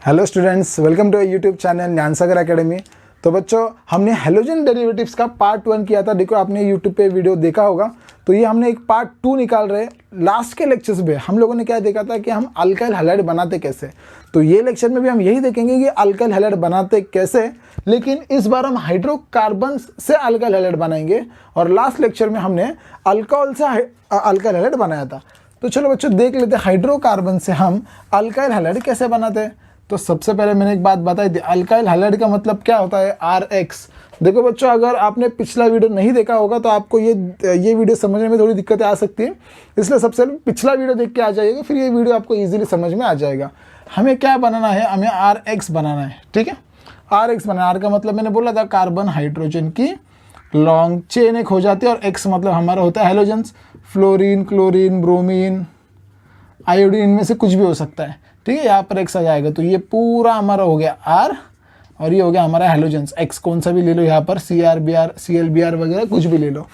Hello students, welcome to YouTube channel Gyansagar Academy. तो बच्चों, हमने हेलोजन डेरिवेटिव्स का पार्ट 1 किया था। देखो, आपने यूट्यूब पे वीडियो देखा होगा। तो ये हमने एक पार्ट 2 निकाल रहे हैं। लास्ट के लेक्चर्स में हम लोगों ने क्या देखा था कि हम अल्काइल हैलाइड बनाते कैसे। तो ये लेक्चर में भी हम यही देखेंगे कि अल्काइल हैलाइड बनाते कैसे, लेकिन इस बार हम हाइड्रोकार्बन से अल्काइल हैलाइड बनाएंगे। और लास्ट लेक्चर में हमने अल्कोहल से अल्काइल हैलाइड बनाया था। तो चलो बच्चों, देख लेते हैं हाइड्रोकार्बन से हम अल्काइल हैलाइड कैसे बनाते हैं। तो सबसे पहले मैंने एक बात बताई थी, अल्काइल हैलाइड का मतलब क्या होता है, RH। देखो बच्चों, अगर आपने पिछला वीडियो नहीं देखा होगा तो आपको ये वीडियो समझने में थोड़ी दिक्कतें आ सकती है। इसलिए सबसे पहले पिछला वीडियो देख के आ जाइएगा, फिर ये वीडियो आपको इजीली समझ में आ जाएगा। हमें क्या बनाना है, हमें RH बनाना है। ठीक है, RH बनाना। R का मतलब मैंने बोला था कार्बन हाइड्रोजन की लॉन्ग चेन एक हो जाती है, और X मतलब हमारा होता है halogens. Fluorine, chlorine, bromine, iodine, इनमें से कुछ भी हो सकता है। ठीक है, यहाँ पर X आ जाएगा। तो ये पूरा हमारा हो गया R, और ये हो गया हमारा हेलोजेंस। X कौन सा भी ले लो, यहाँ पर CR, BR, CL, BR वगैरह कुछ भी ले लो।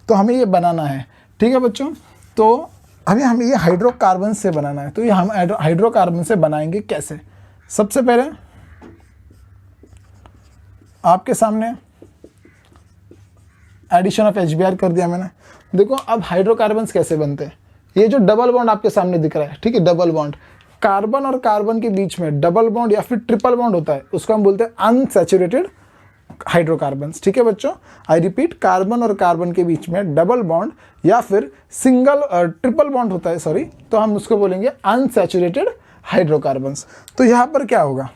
तो हमें ये बनाना है। ठीक है बच्चों, तो अभी हमें ये हाइड्रोकार्बन से बनाना है। तो ये हम हाइड्रोकार्बन से बनाएंगे कैसे। सबसे पहले आपके सामने एडिशन ऑफ HBr कर दिया मैंने। देखो, अब हाइड्रोकार्बन्स कैसे बनते हैं। ये जो डबल बॉन्ड आपके सामने दिख रहा है, ठीक है, डबल बॉन्ड, कार्बन और कार्बन के बीच में डबल बॉन्ड या फिर ट्रिपल बॉन्ड होता है, उसको हम बोलते हैं अनसैचुरेटेड हाइड्रोकार्बन्स। ठीक है बच्चों, आई रिपीट, कार्बन और कार्बन के बीच में डबल बॉन्ड या फिर सिंगल ट्रिपल बॉन्ड होता है, सॉरी, तो हम उसको बोलेंगे अनसैचुरेटेड हाइड्रोकार्बन्स। तो यहाँ पर क्या होगा,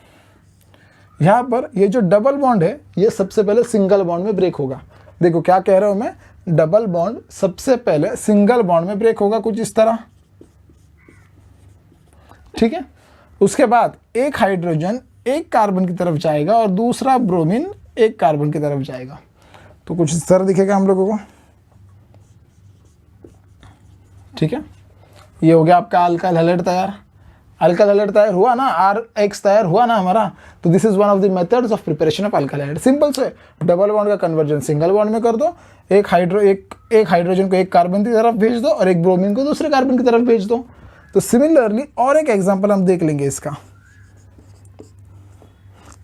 यहाँ पर ये जो डबल बॉन्ड है ये सबसे पहले सिंगल बॉन्ड में ब्रेक होगा। देखो क्या कह रहा हूँ मैं, डबल बॉन्ड सबसे पहले सिंगल बॉन्ड में ब्रेक होगा, कुछ इस तरह। ठीक है, उसके बाद एक हाइड्रोजन एक कार्बन की तरफ जाएगा और दूसरा ब्रोमीन एक कार्बन की तरफ जाएगा। तो कुछ इस तरह दिखेगा हम लोगों को। ठीक है, ये हो गया आपका अल्काइल हैलाइड तैयार। अल्काइल हैलाइड तैयार हुआ ना, RH तैयार हुआ ना हमारा। तो this is one of the methods of preparation of alkyl halide. Simple से डबल बॉन्ड का कन्वर्जन सिंगल बॉन्ड में कर दो। एक हाइड्रोजन को एक कार्बन की तरफ भेज दो और एक ब्रोमीन को दूसरे कार्बन की तरफ भेज दो। तो सिमिलरली और एक एग्जांपल हम देख लेंगे इसका।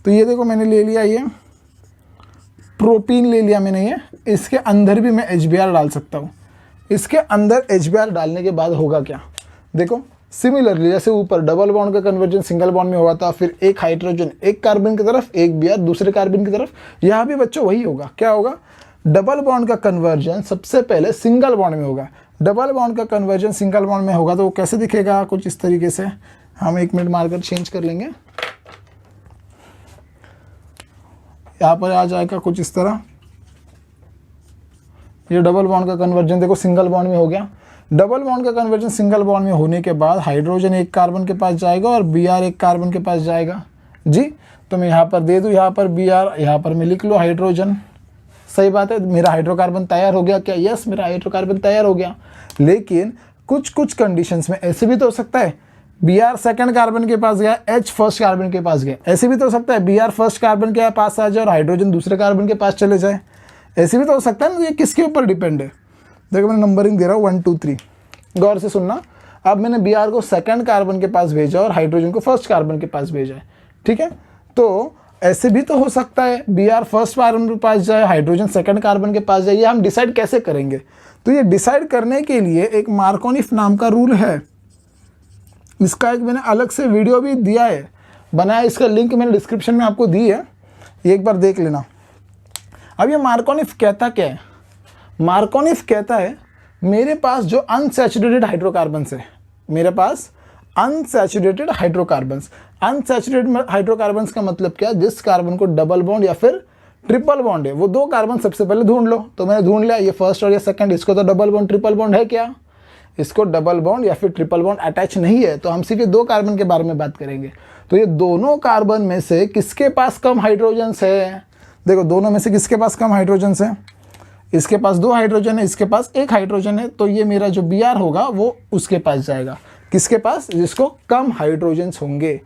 तो ये देखो, मैंने ले लिया ये प्रोपीन ले लिया मैंने ये। इसके अंदर भी मैं HBr डाल सकता हूँ। इसके अंदर HBr डालने के बाद होगा क्या, देखो सिमिलरली जैसे ऊपर डबल बॉन्ड का कन्वर्जन सिंगल बॉन्ड में हुआ था, फिर एक हाइड्रोजन एक कार्बन की तरफ, एक Br दूसरे कार्बन की तरफ, यहाँ भी बच्चों वही होगा। क्या होगा, डबल बॉन्ड का कन्वर्जन सबसे पहले सिंगल बॉन्ड में होगा। डबल बॉन्ड का कन्वर्जन सिंगल बॉन्ड में होगा तो वो कैसे दिखेगा, कुछ इस तरीके से। हम 1 मिनट मारकर चेंज कर लेंगे। यहाँ पर आ जाएगा कुछ इस तरह। ये डबल बॉन्ड का कन्वर्जन देखो सिंगल बॉन्ड में हो गया। डबल बॉन्ड का कन्वर्जन सिंगल बॉन्ड में होने के बाद हाइड्रोजन एक कार्बन के पास जाएगा और Br एक कार्बन के पास जाएगा जी। तो मैं यहाँ पर दे दूँ, यहाँ पर Br, यहाँ पर मैं लिख लो हाइड्रोजन। सही बात है, मेरा हाइड्रोकार्बन तैयार हो गया क्या, यस मेरा हाइड्रोकार्बन तैयार हो गया। लेकिन कुछ कंडीशंस में ऐसे भी तो हो सकता है, Br सेकंड कार्बन के पास गया, H फर्स्ट कार्बन के पास गया। ऐसे भी तो हो सकता है Br फर्स्ट कार्बन के पास आ जाए और हाइड्रोजन दूसरे कार्बन के पास चले जाए। ऐसे भी तो हो सकता है ना। ये किसके ऊपर डिपेंड है, देखो मैं नंबरिंग दे रहा हूँ 1 2 3, गौर से सुनना। अब मैंने Br को सेकंड कार्बन के पास भेजा और हाइड्रोजन को फर्स्ट कार्बन के पास भेजा है। ठीक है, तो ऐसे भी तो हो सकता है Br फर्स्ट कार्बन के पास जाए, हाइड्रोजन सेकंड कार्बन के पास जाए। ये हम डिसाइड कैसे करेंगे, तो ये डिसाइड करने के लिए एक मार्कोनिफ नाम का रूल है। इसका एक मैंने अलग से वीडियो भी दिया है, बनाया, इसका लिंक मैंने डिस्क्रिप्शन में आपको दी है, ये एक बार देख लेना। अब ये मार्कोनिफ कहता क्या है, मार्कोनिफ कहता है मेरे पास जो अनसैचुरेटेड हाइड्रोकार्बन्स है, मेरे पास अनसैचुरेटेड हाइड्रोकार्बन्स। अनसैचुरेटेड हाइड्रोकार्बन्स का मतलब क्या, जिस कार्बन को डबल बॉन्ड या फिर ट्रिपल बॉन्ड है, वो 2 कार्बन सबसे पहले ढूंढ लो। तो मैंने ढूंढ लिया, ये फर्स्ट और ये सेकंड, इसको तो डबल बॉन्ड ट्रिपल बॉन्ड है क्या, इसको डबल बॉन्ड या फिर ट्रिपल बॉन्ड अटैच नहीं है। तो हम सिर्फ 2 कार्बन के बारे में बात करेंगे। तो ये दोनों कार्बन में से किसके पास कम हाइड्रोजन्स है, देखो दोनों में से किसके पास कम हाइड्रोजन्स है, इसके पास 2 हाइड्रोजन है, इसके पास 1 हाइड्रोजन है। तो ये मेरा जो Br होगा वो उसके पास जाएगा, किसके पास, जिसको कम हाइड्रोजन्स होंगे।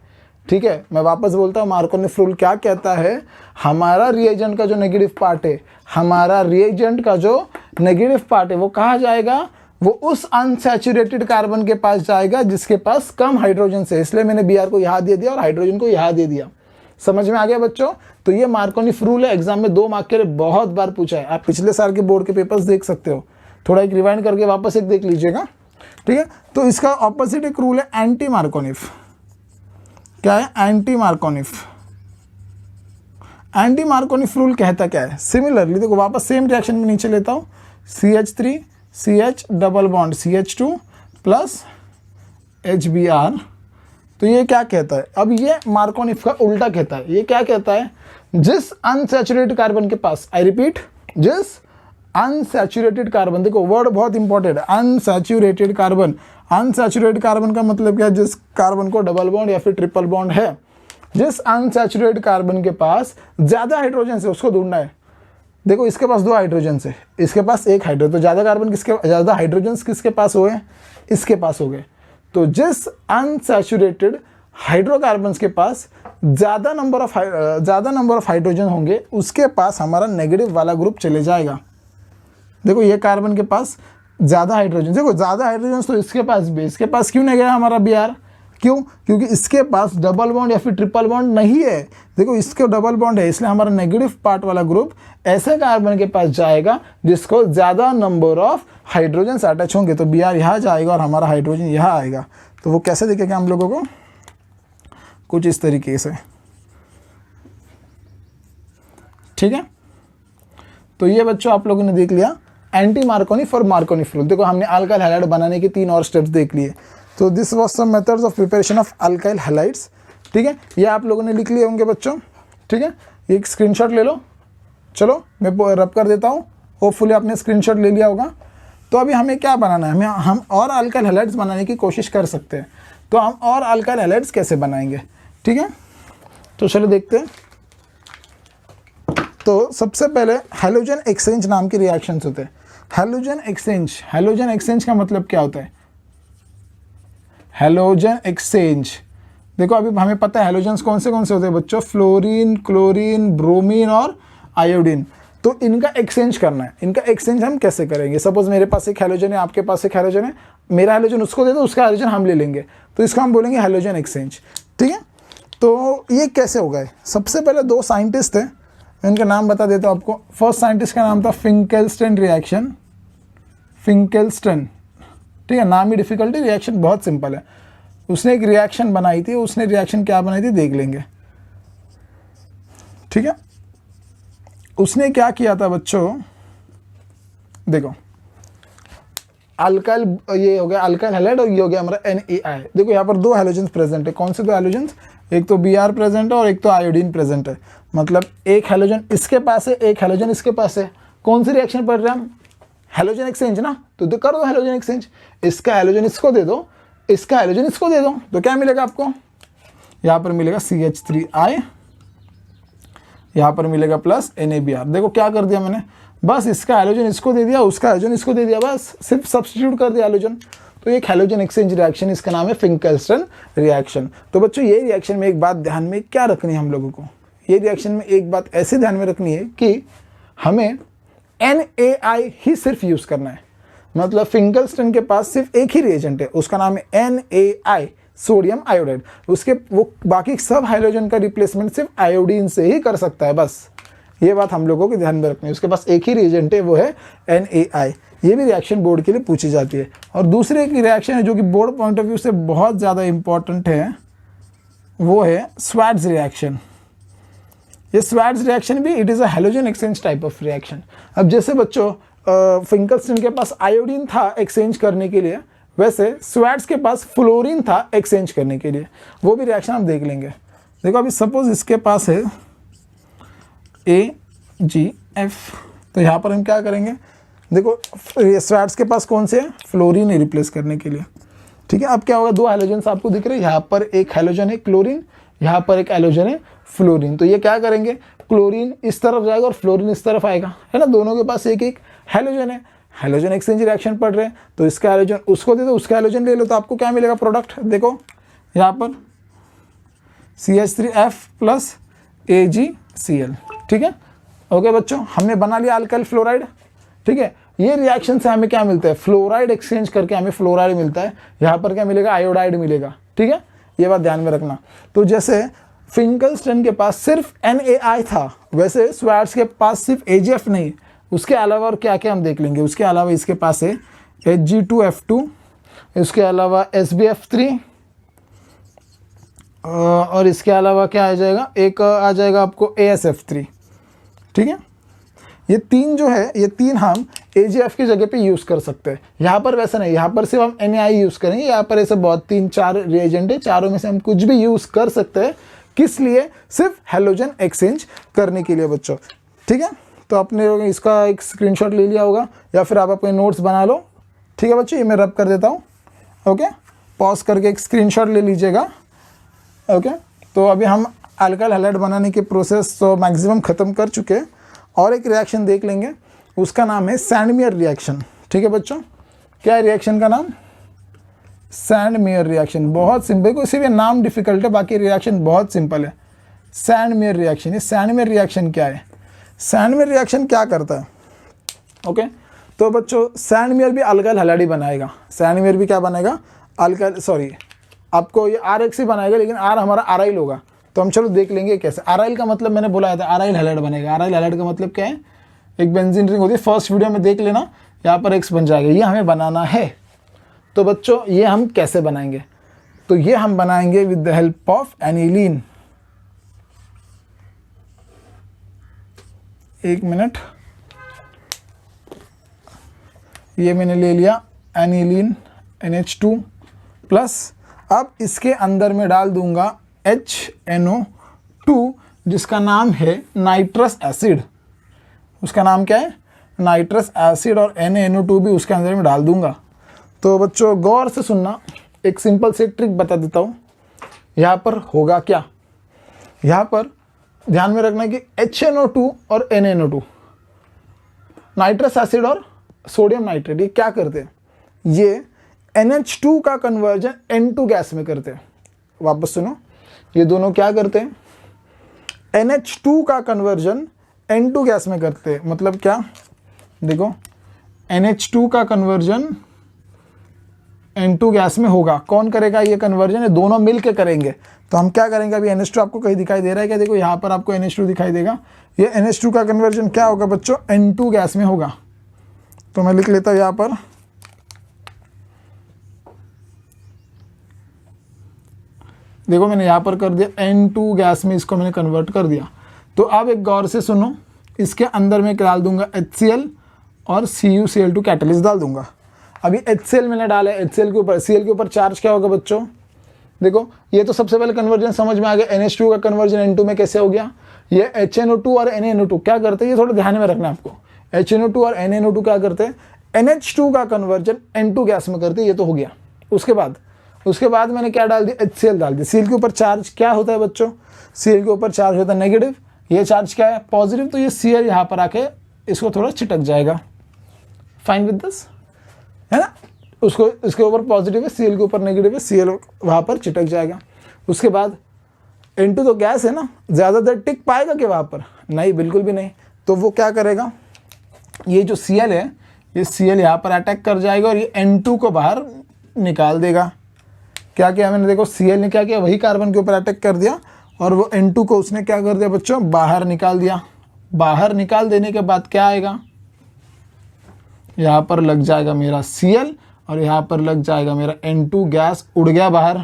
ठीक है, मैं वापस बोलता हूँ, मार्कोनिफ रूल क्या कहता है, हमारा रिएजेंट का जो नेगेटिव पार्ट है, हमारा रिएजेंट का जो नेगेटिव पार्ट है वो कहाँ जाएगा, वो उस अनसैचुरेटेड कार्बन के पास जाएगा जिसके पास कम हाइड्रोजन है। इसलिए मैंने Br को यहाँ दे दिया और हाइड्रोजन को यहाँ दे दिया। समझ में आ गया बच्चों? तो ये मार्कोनिफ रूल है, एग्जाम में 2 मार्क के लिए बहुत बार पूछा है। आप पिछले साल के बोर्ड के पेपर्स देख सकते हो, थोड़ा एक रिवाइंड करके वापस एक देख लीजिएगा, ठीक है। तो इसका ऑपोजिट एक रूल है एंटी मार्कोनिफ। क्या है? Anti Markovnikov. Anti Markovnikov rule कहता क्या है? सिमिलरली देखो, वापस सेम रिएक्शन में नीचे लेता हूँ, CH3 CH double bond CH2 plus HBr। तो ये क्या कहता है? अब ये मार्कोनिफ का उल्टा कहता है। ये क्या कहता है? जिस अनसैचुरेटेड कार्बन के पास, आई रिपीट, जिस अनसैचुरेटेड कार्बन, देखो वर्ड बहुत इंपॉर्टेंट है, अनसैचुरेटेड कार्बन। अनसैचुरेटेड कार्बन का मतलब क्या है? जिस कार्बन को डबल बॉन्ड या फिर ट्रिपल बॉन्ड है, जिस अनसैचुरेटेड कार्बन के पास ज्यादा हाइड्रोजन है उसको ढूंढना है। देखो इसके पास 2 हाइड्रोजन है, इसके पास 1 हाइड्रोजन, तो ज्यादा कार्बन किसके, ज्यादा हाइड्रोजन किसके पास हो गए? इसके पास हो गए। तो जिस अनसैचुरेटेड हाइड्रोकार्बन्स के पास ज्यादा नंबर ऑफ हाइड्रोजन होंगे उसके पास हमारा नेगेटिव वाला ग्रुप चले जाएगा। देखो ये कार्बन के पास ज्यादा हाइड्रोजन, देखो ज्यादा हाइड्रोजन तो इसके पास भी, इसके पास क्यों नहीं गया हमारा Br? क्यों? क्योंकि इसके पास डबल बॉन्ड या फिर ट्रिपल बॉन्ड नहीं है। देखो इसको डबल बॉन्ड है, इसलिए हमारा नेगेटिव पार्ट वाला ग्रुप ऐसे कार्बन के पास जाएगा जिसको ज्यादा नंबर ऑफ हाइड्रोजन अटैच होंगे। तो Br यहाँ जाएगा और हमारा हाइड्रोजन यहाँ आएगा। तो वो कैसे दिखेगा हम लोगों को? कुछ इस तरीके से, ठीक है। तो ये बच्चों आप लोगों ने देख लिया एंटी मार्कोनिफ और मार्कोनिफ रूल। देखो हमने अल्काइल हैलाइड बनाने के 3 और स्टेप्स देख लिए। तो this was some methods of preparation of alkyl halides, ठीक है। ये आप लोगों ने लिख लिए होंगे बच्चों, ठीक है। एक स्क्रीनशॉट ले लो, चलो मैं रब कर देता हूँ, होपफुली आपने स्क्रीनशॉट ले लिया होगा। तो अभी हमें क्या बनाना है? हम और अल्काइल हैलाइड्स बनाने की कोशिश कर सकते हैं। तो हम और अल्काइल हैलाइड्स कैसे बनाएंगे, ठीक है। तो चलो देखते हैं। तो सबसे पहले हैलोजन एक्सचेंज नाम की रिएक्शंस होते हैं। हैलोजन एक्सचेंज का मतलब क्या होता है? हैलोजन एक्सचेंज, देखो अभी हमें पता है हैलोजन्स कौन से होते हैं बच्चों? फ्लोरीन, क्लोरीन, ब्रोमीन और आयोडीन। तो इनका एक्सचेंज करना है। इनका एक्सचेंज हम कैसे करेंगे? सपोज मेरे पास एक हैलोजन है, आपके पास एक हैलोजन है, मेरा हैलोजन उसको दे दो, उसका हैलोजन हम ले लेंगे, तो इसको हम बोलेंगे हैलोजन एक्सचेंज, ठीक है। तो ये कैसे होगा? सबसे पहले 2 साइंटिस्ट थे, इनका नाम बता देता हूँ आपको। फर्स्ट साइंटिस्ट का नाम था फिंकेल्स्टन रिएक्शन, फिंकेल्स्टन, ठीक है। नाम ही डिफिकल्ट है, रिएक्शन बहुत सिंपल है। उसने एक रिएक्शन बनाई थी, उसने रिएक्शन क्या बनाई थी देख लेंगे, ठीक है। उसने क्या किया था बच्चों? देखो अल्काइल, ये हो गया अल्काइल हैलाइड और ये हो गया हमारा NaI। देखो यहाँ पर 2 हैलोजन्स प्रेजेंट है। कौन से 2 हैलोजन्स? एक तो Br प्रेजेंट है और एक तो आयोडीन प्रेजेंट है। मतलब एक हैलोजन इसके पास है, एक हैलोजन इसके पास है। कौन सी रिएक्शन पढ़ रहे हैं हम? हैलोजन एक्सचेंज ना। तो कर दो हैलोजन एक्सचेंज, इसका हैलोजन इसको दे दो, इसका हैलोजन इसको दे दो, तो क्या मिलेगा आपको? यहाँ पर मिलेगा CH3I, यहाँ पर मिलेगा प्लस NaBr। देखो क्या कर दिया मैंने, बस इसका हैलोजन इसको दे दिया, उसका हैलोजन इसको दे दिया, बस सिर्फ सब्स्टिट्यूट कर दिया हैलोजन। तो एक हैलोजन एक्सचेंज रिएक्शन, इसका नाम है फिंकेल्स्टन रिएक्शन। तो बच्चों ये रिएक्शन में एक बात ध्यान में क्या रखनी है हम लोगों को? ये रिएक्शन में एक बात ऐसे ध्यान में रखनी है कि हमें NaI ही सिर्फ यूज करना है। मतलब फिंकेल्स्टन के पास सिर्फ एक ही रिएजेंट है, उसका नाम है NaI, सोडियम आयोडाइड। उसके वो बाकी सब हाइड्रोजन का रिप्लेसमेंट सिर्फ आयोडीन से ही कर सकता है, बस ये बात हम लोगों को ध्यान में रखनी है। उसके पास एक ही रिएजेंट है, वो है NaI। ये भी रिएक्शन बोर्ड के लिए पूछी जाती है। और दूसरे की रिएक्शन है जो कि बोर्ड पॉइंट ऑफ व्यू से बहुत ज़्यादा इंपॉर्टेंट है, वो है स्वाट्स रिएक्शन। ये स्वाट्स रिएक्शन भी it is a halogen exchange type of reaction. अब जैसे बच्चों फिंकेल्स्टन के पास आयोडीन था एक्सचेंज करने के लिए, वैसे स्वाट्स के पास फ्लोरीन था एक्सचेंज करने के लिए। वो भी रिएक्शन हम देख लेंगे। देखो अभी सपोज इसके पास है AgF, तो यहाँ पर हम क्या करेंगे? देखो स्वाट्स के पास कौन से है? फ्लोरीन है रिप्लेस करने के लिए, ठीक है। अब क्या होगा? 2 हैलोजन आपको दिख रहे हैं, यहाँ पर एक हैलोजन है क्लोरीन, यहाँ पर एक हैलोजन है फ्लोरीन। तो ये क्या करेंगे? क्लोरीन इस तरफ जाएगा और फ्लोरीन इस तरफ आएगा, है ना। दोनों के पास एक एक हैलोजन है, हैलोजन एक्सचेंज रिएक्शन पढ़ रहे हैं, तो इसका हैलोजन उसको दे दो, उसका हैलोजन ले लो, तो आपको क्या मिलेगा प्रोडक्ट? देखो यहाँ पर CH3F प्लस AgCl, ठीक है। ओके बच्चों, हमने बना लिया अल्काइल फ्लोराइड, ठीक है। ये रिएक्शन से हमें क्या मिलता है, फ्लोराइड एक्सचेंज करके हमें फ्लोराइड मिलता है, यहाँ पर क्या मिलेगा, आयोडाइड मिलेगा। ठीक है, ये बात ध्यान में रखना। तो जैसे फिंकलस्टन के पास सिर्फ NaI था, वैसे स्वार्ट्ज के पास सिर्फ AgF नहीं, उसके अलावा और क्या क्या हम देख लेंगे। उसके अलावा इसके पास है Hg2F2, इसके अलावा SbF3, और इसके अलावा क्या आ जाएगा, एक आ जाएगा आपको AsF3। ठीक है, ये तीन जो है, ये तीन हम AgF की जगह पे यूज़ कर सकते हैं। यहाँ पर वैसा नहीं, यहाँ पर सिर्फ हम NaI यूज़ करेंगे। यहाँ पर ऐसे बहुत 3-4 रिएजेंट है, चारों में से हम कुछ भी यूज़ कर सकते हैं। किस लिए, सिर्फ हैलोजन एक्सचेंज करने के लिए बच्चों। ठीक है, तो आपने इसका एक स्क्रीनशॉट ले लिया होगा या फिर आप अपने नोट्स बना लो। ठीक है बच्चों, ये मैं रब कर देता हूँ। ओके, पॉज करके एक स्क्रीनशॉट ले लीजिएगा। ओके, तो अभी हम अल्काइल हैलाइड बनाने की प्रोसेस तो मैक्सिमम ख़त्म कर चुके हैं, और एक रिएक्शन देख लेंगे, उसका नाम है सैंडमेयर रिएक्शन। ठीक है बच्चों, क्या है रिएक्शन का नाम, सैंडमेयर रिएक्शन। बहुत सिंपल, को सिर्फ नाम डिफिकल्ट है, बाकी रिएक्शन बहुत सिंपल है। सैंडमेयर रिएक्शन, ये सैंडमेयर रिएक्शन क्या है, सैंडमेयर रिएक्शन क्या करता है। ओके, तो बच्चों सैंडमेयर भी अल्काइल हैलाइड बनाएगा। सैंडमेयर भी क्या बनाएगा, अल्काइल, सॉरी आपको ये RX ही बनाएगा, लेकिन R हमारा आराइल होगा। तो हम चलो देख लेंगे कैसे। आराइल का मतलब मैंने बोला था, आराइल हैलाइड बनेगा। आराइल हैलाइड का मतलब क्या है, एक बेंजीन रिंग होती है, फर्स्ट वीडियो में देख लेना, यहाँ पर X बन जाएगा। ये हमें बनाना है। तो बच्चों ये हम कैसे बनाएंगे, तो ये हम बनाएंगे with the help of aniline. एक मिनट, ये मैंने ले लिया एनिलीन NH2 प्लस, अब इसके अंदर में डाल दूंगा HNO2, जिसका नाम है नाइट्रस एसिड। उसका नाम क्या है, नाइट्रस एसिड, और NaNO2 भी उसके अंदर में डाल दूंगा। तो बच्चों गौर से सुनना, एक सिंपल से ट्रिक बता देता हूँ। यहाँ पर होगा क्या, यहाँ पर ध्यान में रखना कि HNO2 और NaNO2, नाइट्रस एसिड और सोडियम नाइट्रेट, ये क्या करते हैं, ये NH2 का कन्वर्जन N2 गैस में करते हैं। वापस सुनो, ये दोनों क्या करते हैं, NH2 का कन्वर्जन N2 गैस में करते हैं। मतलब क्या, देखो NH2 का कन्वर्जन N2 गैस में होगा। कौन करेगा ये कन्वर्जन, ये दोनों मिल के करेंगे। तो हम क्या करेंगे, अभी NH2 आपको कहीं दिखाई दे रहा है क्या, देखो यहाँ पर आपको NH2 दिखाई देगा। ये NH2 का कन्वर्जन क्या होगा बच्चों, N2 गैस में होगा। तो मैं लिख लेता हूँ यहाँ पर, देखो मैंने यहाँ पर कर दिया N2 गैस में, इसको मैंने कन्वर्ट कर दिया। तो अब एक गौर से सुनो, इसके अंदर मैं डाल दूंगा HCl और CuCl2 कैटलिस्ट डाल दूंगा। अभी HCl मैंने डाला है, HCl के ऊपर, Cl के ऊपर चार्ज क्या होगा बच्चों, देखो ये तो सबसे पहले कन्वर्जन समझ में आ गया। NH2 का कन्वर्जन N2 में कैसे हो गया, ये HNO2 और NaNO2 क्या करते हैं, ये थोड़ा ध्यान में रखना आपको। HNO2 और NaNO2 क्या करते हैं, NH2 का कन्वर्जन N2 गैस में करते हैं। ये तो हो गया। उसके बाद मैंने क्या डाल दिया, HCl डाल दिया। Cl के ऊपर चार्ज क्या होता है बच्चों, Cl के ऊपर चार्ज होता है नेगेटिव, ये चार्ज क्या है पॉजिटिव। तो ये Cl यहाँ पर आके इसको थोड़ा चिटक जाएगा। फाइन विद दिस, है ना, उसको इसके ऊपर पॉजिटिव है, Cl के ऊपर नेगेटिव है, Cl वहाँ पर चिटक जाएगा। उसके बाद N2 तो गैस है ना, ज़्यादा देर टिक पाएगा कि वहाँ पर, नहीं, बिल्कुल भी नहीं। तो वो क्या करेगा, ये जो Cl है, ये Cl यहाँ पर अटैक कर जाएगा और ये N2 को बाहर निकाल देगा। क्या किया मैंने, देखो Cl ने क्या किया, वही कार्बन के ऊपर अटैक कर दिया और वो N2 को उसने क्या कर दिया बच्चों, बाहर निकाल दिया। बाहर निकाल देने के बाद क्या आएगा, यहाँ पर लग जाएगा मेरा Cl और यहाँ पर लग जाएगा मेरा N2 गैस, उड़ गया बाहर।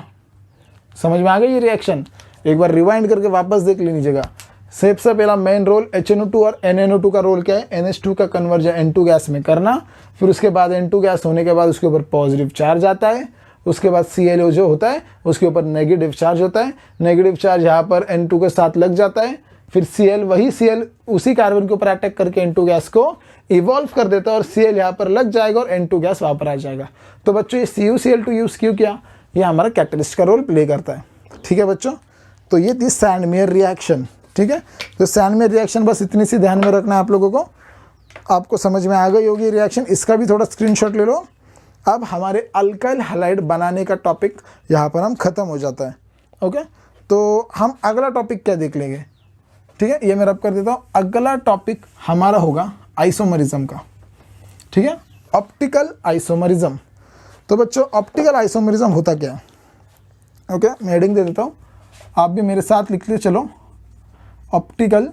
समझ में आ गई ये रिएक्शन, एक बार रिवाइंड करके वापस देख लीजिएगा। सबसे पहला मेन रोल HNO2 और NaNO2 का रोल क्या है, NH2 का कन्वर्जन N2 गैस में करना। फिर उसके बाद N2 गैस होने के बाद उसके ऊपर पॉजिटिव चार्ज आता है। उसके बाद Cl जो होता है उसके ऊपर नेगेटिव चार्ज होता है। नेगेटिव चार्ज यहाँ पर N2 के साथ लग जाता है। फिर Cl, वही Cl उसी कार्बन के ऊपर अटैक करके N2 गैस को इवॉल्व कर देता है और Cl यहाँ पर लग जाएगा और N2 गैस वहाँ पर आ जाएगा। तो बच्चों ये CuCl2 यूज़ क्यों किया, ये हमारा कैटलिस्ट का रोल प्ले करता है। ठीक है बच्चों, तो ये थी सैंडमेयर रिएक्शन। ठीक है, तो सैंडमेयर रिएक्शन बस इतनी सी ध्यान में रखना है आप लोगों को। आपको समझ में आ गई होगी रिएक्शन, इसका भी थोड़ा स्क्रीनशॉट ले लो। अब हमारे अल्काइल हैलाइड बनाने का टॉपिक यहाँ पर हम ख़त्म हो जाता है। ओके, तो हम अगला टॉपिक क्या देख लेंगे। ठीक है, ये मैं रब कर देता हूँ। अगला टॉपिक हमारा होगा आइसोमरिज्म का। ठीक है। ऑप्टिकल आइसोमरिज्म, तो बच्चों ऑप्टिकल आइसोमरिज्म होता क्या है? ओके, मैं हेडिंग दे देता हूँ, आप भी मेरे साथ लिख ले चलो। ऑप्टिकल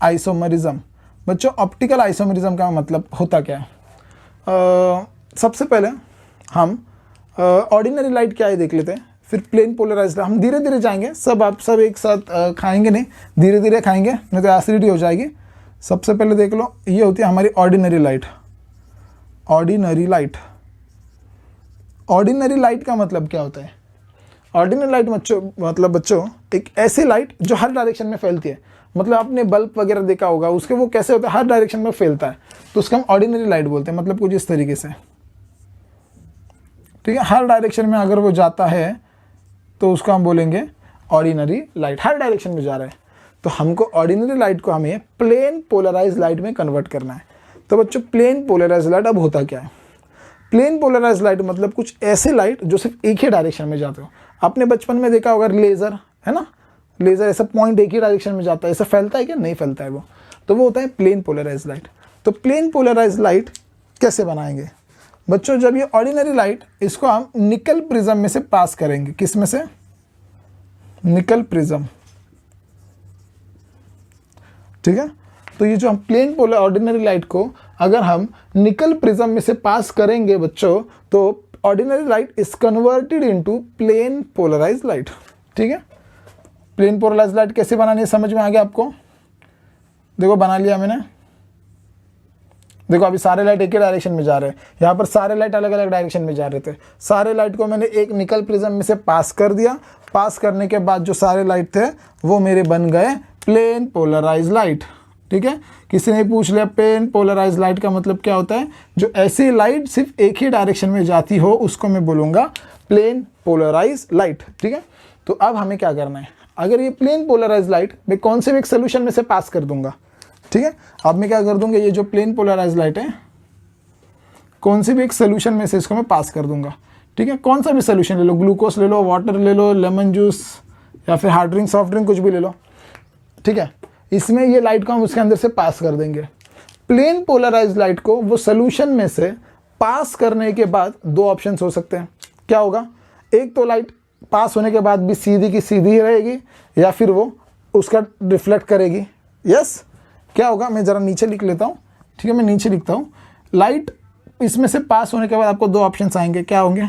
आइसोमरिज्म, बच्चों ऑप्टिकल आइसोमरिज्म का मतलब होता क्या है? सबसे पहले हम ऑर्डिनरी लाइट क्या है देख लेते हैं, फिर प्लेन पोलराइज्ड। हम धीरे धीरे जाएंगे, सब आप सब एक साथ खाएंगे नहीं, धीरे धीरे खाएंगे नहीं तो एसिडिटी हो जाएगी। सबसे पहले देख लो, ये होती है हमारी ordinary light. Ordinary light, ordinary light का मतलब क्या होता है? ऑर्डिनरी लाइट मतलब बच्चों एक ऐसी लाइट जो हर डायरेक्शन में फैलती है। मतलब आपने बल्ब वगैरह देखा होगा, उसके वो कैसे होता है, हर डायरेक्शन में फैलता है, तो उसका हम ऑर्डिनरी लाइट बोलते हैं। मतलब कुछ इस तरीके से, ठीक है, हर डायरेक्शन में अगर वो जाता है तो उसको हम बोलेंगे ऑर्डिनरी लाइट, हर डायरेक्शन में जा रहा है। तो हमको ऑर्डिनरी लाइट को हमें प्लेन पोलराइज लाइट में कन्वर्ट करना है। तो बच्चों प्लेन पोलराइज लाइट अब होता क्या है? प्लेन पोलराइज लाइट मतलब कुछ ऐसे लाइट जो सिर्फ एक ही डायरेक्शन में जाते हो। आपने बचपन में देखा होगा लेज़र, है ना, लेज़र ऐसा पॉइंट एक ही डायरेक्शन में जाता है, ऐसा फैलता है क्या? नहीं फैलता है वो, तो वो होता है प्लेन पोलराइज लाइट। तो प्लेन पोलराइज लाइट कैसे बनाएंगे बच्चों? जब ये ऑर्डिनरी लाइट, इसको हम निकल प्रिज्म में से पास करेंगे। किस में से? निकल प्रिज्म, ठीक है। तो ये जो हम प्लेन पोलर ऑर्डिनरी लाइट को अगर हम निकल प्रिज्म में से पास करेंगे बच्चों, तो ordinary light is converted into plane polarise light, ठीक है। प्लेन पोलराइज लाइट कैसे बनानी है समझ में आ गया आपको? देखो बना लिया मैंने। देखो अभी सारे लाइट एक ही डायरेक्शन में जा रहे हैं, यहाँ पर सारे लाइट अलग अलग डायरेक्शन में जा रहे थे। सारे लाइट को मैंने एक निकल प्रिज्म में से पास कर दिया। पास करने के बाद जो सारे लाइट थे वो मेरे बन गए प्लेन पोलराइज लाइट, ठीक है। किसी ने पूछ लिया प्लेन पोलराइज लाइट का मतलब क्या होता है? जो ऐसी लाइट सिर्फ एक ही डायरेक्शन में जाती हो उसको मैं बोलूँगा प्लेन पोलराइज लाइट, ठीक है। तो अब हमें क्या करना है? अगर ये प्लेन पोलराइज लाइट मैं कौन से भी एक सोल्यूशन में से पास कर दूंगा, ठीक है। अब मैं क्या कर दूंगा, ये जो प्लेन पोलराइज लाइट है कौन से भी एक सोल्यूशन में से इसको मैं पास कर दूंगा, ठीक है। कौन सा भी सोल्यूशन ले लो, ग्लूकोज ले लो, वाटर ले लो, लेमन जूस या फिर हार्ड ड्रिंक, सॉफ्ट ड्रिंक, कुछ भी ले लो, ठीक है। इसमें ये लाइट को हम उसके अंदर से पास कर देंगे। प्लेन पोलराइज लाइट को वो सोल्यूशन में से पास करने के बाद दो ऑप्शंस हो सकते हैं। क्या होगा? एक तो लाइट पास होने के बाद भी सीधी की सीधी ही रहेगी, या फिर वो उसका रिफ्लेक्ट करेगी। यस, क्या होगा? मैं ज़रा नीचे लिख लेता हूँ, ठीक है। मैं नीचे लिखता हूँ, लाइट इसमें से पास होने के बाद आपको दो ऑप्शंस आएंगे। क्या होंगे?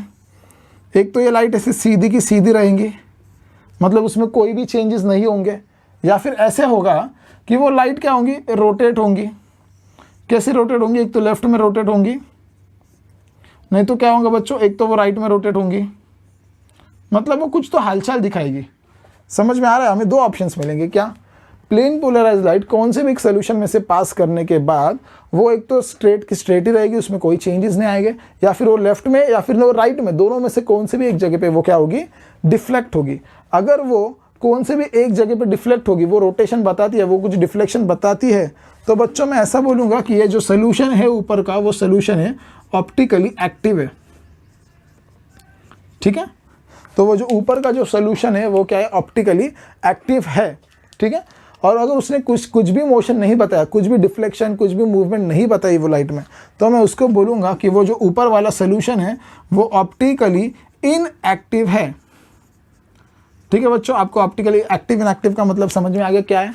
एक तो ये लाइट ऐसे सीधी की सीधी रहेंगी, मतलब उसमें कोई भी चेंजेस नहीं होंगे, या फिर ऐसे होगा कि वो लाइट क्या होंगी? रोटेट होंगी। कैसे रोटेट होंगी? एक तो लेफ्ट में रोटेट होंगी, नहीं तो क्या होगा बच्चों, एक तो वो राइट में रोटेट होंगी। मतलब वो कुछ तो हालचाल दिखाएगी। समझ में आ रहा है? हमें दो ऑप्शंस मिलेंगे। क्या? प्लेन पोलराइज लाइट कौन से भी एक सोल्यूशन में से पास करने के बाद वो एक तो स्ट्रेट की स्ट्रेट ही रहेगी, उसमें कोई चेंजेस नहीं आएंगे, या फिर वो लेफ्ट में या फिर वो राइट में, दोनों में से कौन से भी एक जगह पे वो क्या होगी? डिफ्लेक्ट होगी। अगर वो कौन से भी एक जगह पे डिफ्लेक्ट होगी, वो रोटेशन बताती है, वो कुछ डिफ्लेक्शन बताती है, तो बच्चों मैं ऐसा बोलूँगा कि ये जो सोल्यूशन है ऊपर का, वो सोल्यूशन है ऑप्टिकली एक्टिव है, ठीक है। तो वो जो ऊपर का जो सोल्यूशन है वो क्या है? ऑप्टिकली एक्टिव है, ठीक है। और अगर उसने कुछ भी मोशन नहीं बताया, कुछ भी डिफ्लेक्शन, कुछ भी मूवमेंट नहीं बताई वो लाइट में, तो मैं उसको बोलूँगा कि वो जो ऊपर वाला सोल्यूशन है वो ऑप्टिकली इनएक्टिव है, ठीक है बच्चों। आपको ऑप्टिकली एक्टिव इनएक्टिव का मतलब समझ में आ गया क्या है?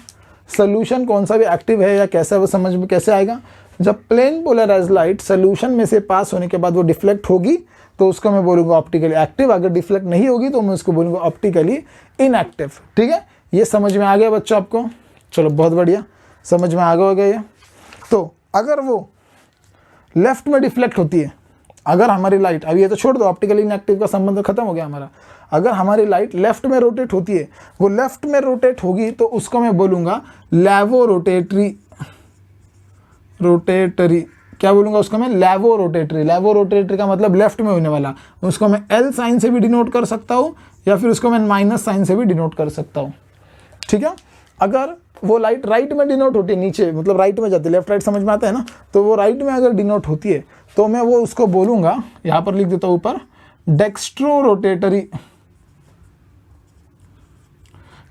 सोल्यूशन कौन सा भी एक्टिव है या कैसा, वो समझ में कैसे आएगा? जब प्लेन पोलराइज लाइट सोल्यूशन में से पास होने के बाद वो डिफ्लेक्ट होगी तो उसको मैं बोलूँगा ऑप्टिकली एक्टिव। अगर डिफ्लेक्ट नहीं होगी तो मैं उसको बोलूँगा ऑप्टिकली इनएक्टिव, ठीक है। ये समझ में आ गया बच्चों आपको? चलो बहुत बढ़िया, समझ में आ गया ये। तो अगर वो लेफ्ट में डिफ्लेक्ट होती है, अगर हमारी लाइट, अभी ये तो छोड़ दो, ऑप्टिकली इनएक्टिव का संबंध खत्म हो गया हमारा। अगर हमारी लाइट लेफ्ट में रोटेट होती है, वो लेफ्ट में रोटेट होगी तो उसको मैं बोलूँगा लेवो रोटेटरी, क्या बोलूँगा उसको मैं? लेवो रोटेटरी। लेवो रोटेटरी का मतलब लेफ्ट में होने वाला, उसको मैं एल साइन से भी डिनोट कर सकता हूँ, या फिर उसको मैं माइनस साइन से भी डिनोट कर सकता हूँ, ठीक है। अगर वो लाइट राइट में डिनोट होती है, नीचे मतलब राइट में जाती है, लेफ्ट राइट समझ में आता है ना, तो वो राइट में अगर डिनोट होती है तो मैं वो उसको बोलूँगा, यहाँ पर लिख देता हूँ ऊपर, डेक्स्ट्रो रोटेटरी।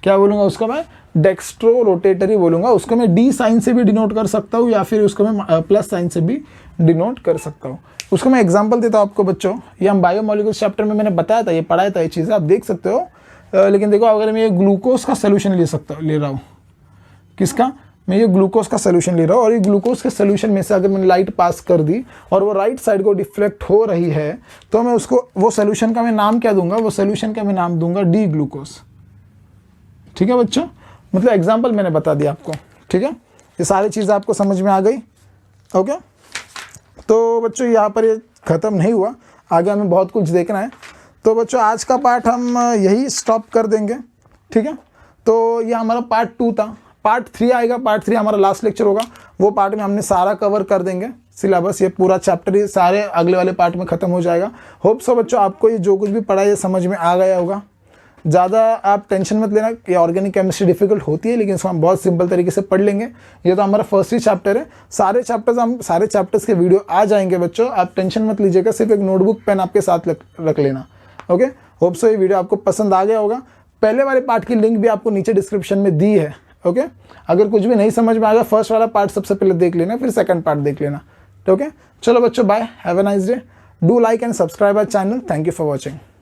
क्या बोलूँगा उसको मैं? डेक्स्ट्रो रोटेटरी बोलूँगा, उसको मैं डी साइन से भी डिनोट कर सकता हूँ या फिर उसको मैं प्लस साइन से भी डिनोट कर सकता हूँ। उसको मैं एग्जांपल देता हूँ आपको बच्चों, ये हम बायोमोलिकुल्स चैप्टर में मैंने बताया था, ये पढ़ाया था, ये चीज़ें आप देख सकते हो। लेकिन देखो अगर मैं ये ग्लूकोज का सोल्यूशन ले रहा हूँ, किसका, मैं ये ग्लूकोज का सोल्यूशन ले रहा हूँ और ये ग्लूकोज के सोल्यूशन में से अगर मैंने लाइट पास कर दी और वो राइट साइड को डिफ्लेक्ट हो रही है, तो मैं उसको, वो सोल्यूशन का मैं नाम क्या दूंगा, वो सोल्यूशन का मैं नाम दूंगा डी ग्लूकोज। ठीक है बच्चों, मतलब एग्जाम्पल मैंने बता दिया आपको। ठीक है, ये सारी चीज़ें आपको समझ में आ गई। ओके, तो बच्चों यहाँ पर ये ख़त्म नहीं हुआ, आगे हमें बहुत कुछ देखना है। तो बच्चों आज का पार्ट हम यही स्टॉप कर देंगे। ठीक है, तो ये हमारा पार्ट 2 था। पार्ट 3 आएगा, पार्ट 3 हमारा लास्ट लेक्चर होगा, वो पार्ट में हमने सारा कवर कर देंगे सिलेबस, ये पूरा चैप्टर ये सारे अगले वाले पार्ट में ख़त्म हो जाएगा। होप सो बच्चों आपको ये जो कुछ भी पढ़ा ये समझ में आ गया होगा। ज़्यादा आप टेंशन मत लेना कि ऑर्गेनिक केमिस्ट्री डिफिकल्ट होती है, लेकिन इसको हम बहुत सिंपल तरीके से पढ़ लेंगे। ये तो हमारा फर्स्ट ही चैप्टर है, सारे चैप्टर्स के वीडियो आ जाएंगे बच्चों, आप टेंशन मत लीजिएगा, सिर्फ एक नोटबुक पेन आपके साथ रख लेना। ओके, होप सो ये वीडियो आपको पसंद आ गया होगा। पहले वाले पार्ट की लिंक भी आपको नीचे डिस्क्रिप्शन में दी है। ओके, अगर कुछ भी नहीं समझ में आएगा, फर्स्ट वाला पार्ट सबसे पहले देख लेना, फिर सेकंड पार्ट देख लेना। ओके, चलो बच्चों, bye, have a nice day, do like and subscribe our channel. Thank you for watching.